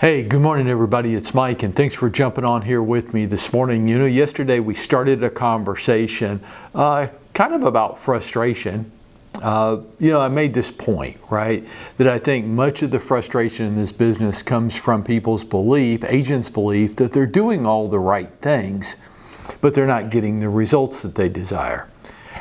Hey, good morning everybody. It's Mike and thanks for jumping on here with me this morning. You know, yesterday we started a conversation kind of about frustration. I made this point, right, that I think much of the frustration in this business comes from people's belief, agents' belief, that they're doing all the right things, but they're not getting the results that they desire.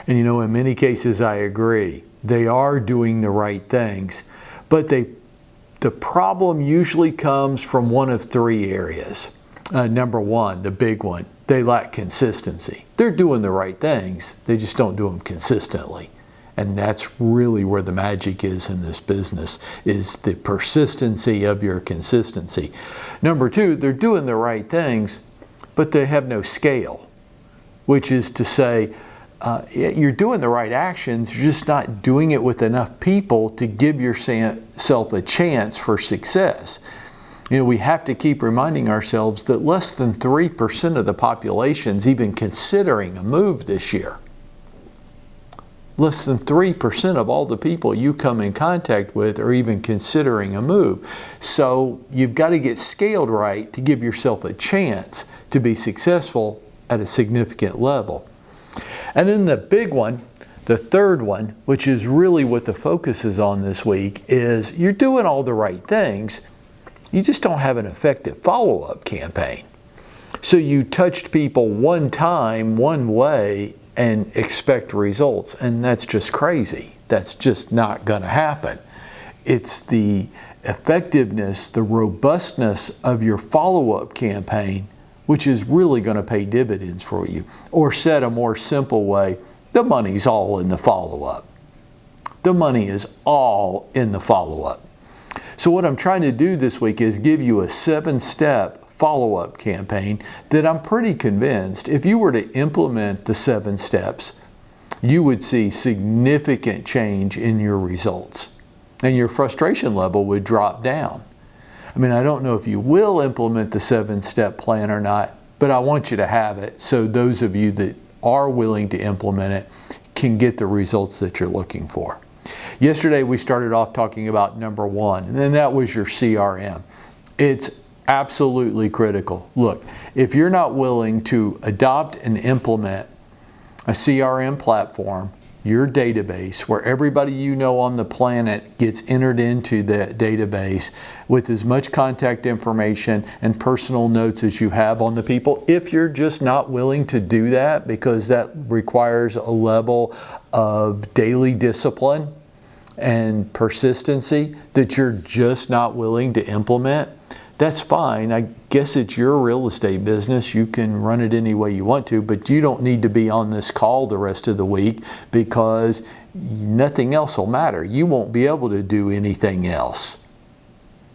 And you know, in many cases I agree. They are doing the right things, but the problem usually comes from one of three areas. Number one, the big one, they lack consistency. They're doing the right things, they just don't do them consistently. And that's really where the magic is in this business, is the persistency of your consistency. Number two, they're doing the right things, but they have no scale, which is to say, you're doing the right actions, you're just not doing it with enough people to give yourself a chance for success. You know, we have to keep reminding ourselves that less than 3% of the population's even considering a move this year. Less than 3% of all the people you come in contact with are even considering a move. So you've got to get scaled right to give yourself a chance to be successful at a significant level. And then the big one, the third one, which is really what the focus is on this week, is you're doing all the right things, you just don't have an effective follow-up campaign. So you touched people one time, one way, and expect results, and that's just crazy. That's just not going to happen. It's the effectiveness, the robustness of your follow-up campaign which is really going to pay dividends for you. Or said a more simple way, the money's all in the follow-up. The money is all in the follow-up. So what I'm trying to do this week is give you a 7-step follow-up campaign that I'm pretty convinced if you were to implement the 7 steps, you would see significant change in your results. And your frustration level would drop down. I mean, I don't know if you will implement the 7-step plan or not, but I want you to have it so those of you that are willing to implement it can get the results that you're looking for. Yesterday we started off talking about number one, and that was your CRM. It's absolutely critical. Look, if you're not willing to adopt and implement a CRM platform, your database, where everybody you know on the planet gets entered into that database with as much contact information and personal notes as you have on the people, if you're just not willing to do that because that requires a level of daily discipline and persistency that you're just not willing to implement, that's fine. I guess it's your real estate business. You can run it any way you want to, but you don't need to be on this call the rest of the week because nothing else will matter. You won't be able to do anything else.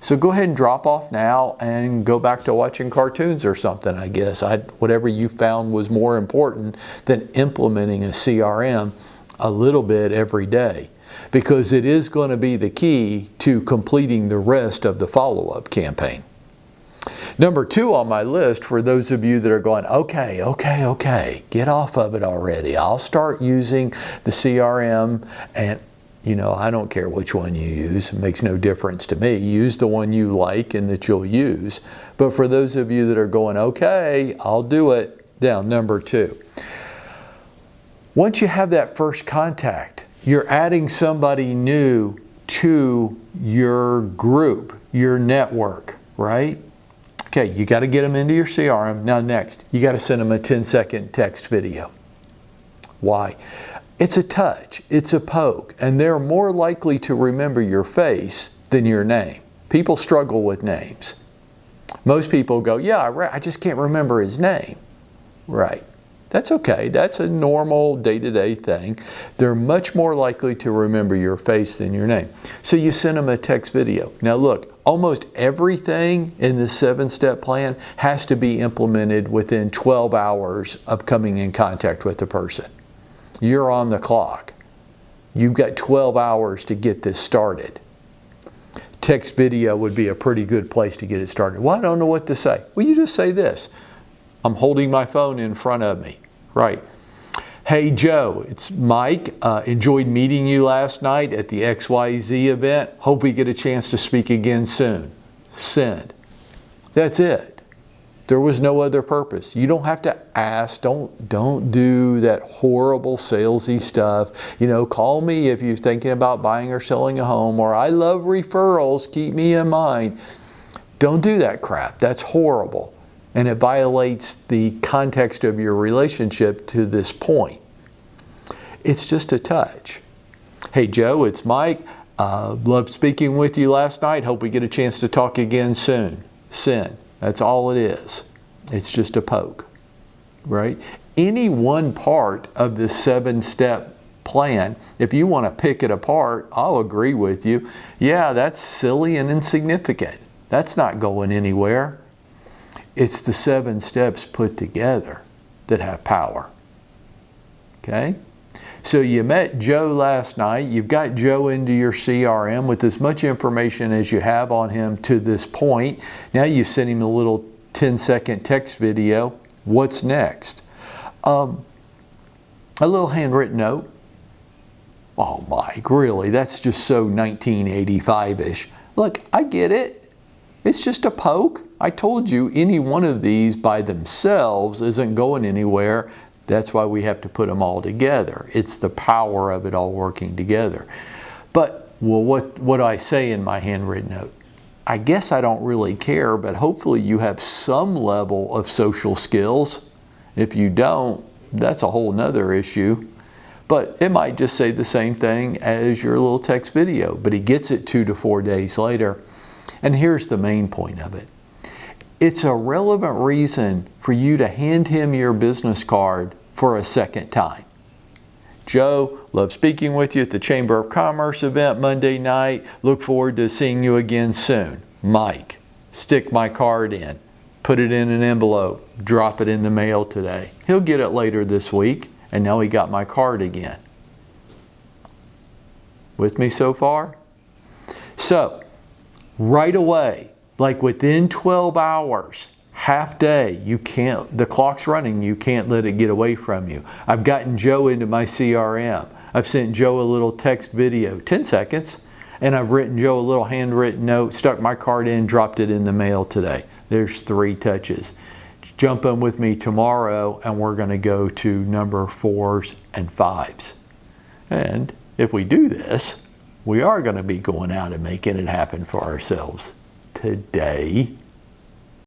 So go ahead and drop off now and go back to watching cartoons or something, I guess. Whatever you found was more important than implementing a CRM a little bit every day, because it is going to be the key to completing the rest of the follow-up campaign. Number 2 on my list, for those of you that are going, okay, get off of it already. I'll start using the CRM, and you know, I don't care which one you use. It makes no difference to me. Use the one you like and that you'll use. But for those of you that are going, okay, I'll do it, down number 2. Once you have that first contact, you're adding somebody new to your group, your network, right? Okay, you got to get them into your CRM. Now next, you got to send them a 10-second text video. Why? It's a touch, it's a poke, and they're more likely to remember your face than your name. People struggle with names. Most people go, yeah, I just can't remember his name. Right. That's okay. That's a normal day-to-day thing. They're much more likely to remember your face than your name. So you send them a text video. Now look, almost everything in the 7-step plan has to be implemented within 12 hours of coming in contact with the person. You're on the clock. You've got 12 hours to get this started. Text video would be a pretty good place to get it started. Well, I don't know what to say. Well, you just say this. I'm holding my phone in front of me. Right. Hey Joe, it's Mike. Enjoyed meeting you last night at the XYZ event. Hope we get a chance to speak again soon. Send. That's it. There was no other purpose. You don't have to ask. Don't do that horrible salesy stuff. You know, call me if you're thinking about buying or selling a home, or I love referrals, keep me in mind. Don't do that crap. That's horrible. And it violates the context of your relationship to this point. It's just a touch. Hey Joe, it's Mike. Loved speaking with you last night. Hope we get a chance to talk again soon. Sin. That's all it is. It's just a poke, right? Any one part of this 7-step plan, if you want to pick it apart, I'll agree with you. Yeah, that's silly and insignificant. That's not going anywhere. It's the 7 steps put together that have power. Okay? So you met Joe last night. You've got Joe into your CRM with as much information as you have on him to this point. Now you sent him a little 10-second text video. What's next? A little handwritten note. Oh, Mike, really? That's just so 1985-ish. Look, I get it. It's just a poke. I told you any one of these by themselves isn't going anywhere. That's why we have to put them all together. It's the power of it all working together. But, well, what do I say in my handwritten note? I guess I don't really care, but hopefully you have some level of social skills. If you don't, that's a whole nother issue. But it might just say the same thing as your little text video, but he gets it 2 to 4 days later. And here's the main point of it. It's a relevant reason for you to hand him your business card for a second time. Joe, love speaking with you at the Chamber of Commerce event Monday night. Look forward to seeing you again soon. Mike, stick my card in, put it in an envelope, drop it in the mail today. He'll get it later this week, and now he got my card again. With me so far? So, right away, like within 12 hours, half day, the clock's running, you can't let it get away from you. I've gotten Joe into my CRM. I've sent Joe a little text video, 10 seconds, and I've written Joe a little handwritten note, stuck my card in, dropped it in the mail today. There's 3 touches. Jump in with me tomorrow, and we're going to go to number 4s and 5s. And if we do this, we are going to be going out and making it happen for ourselves today.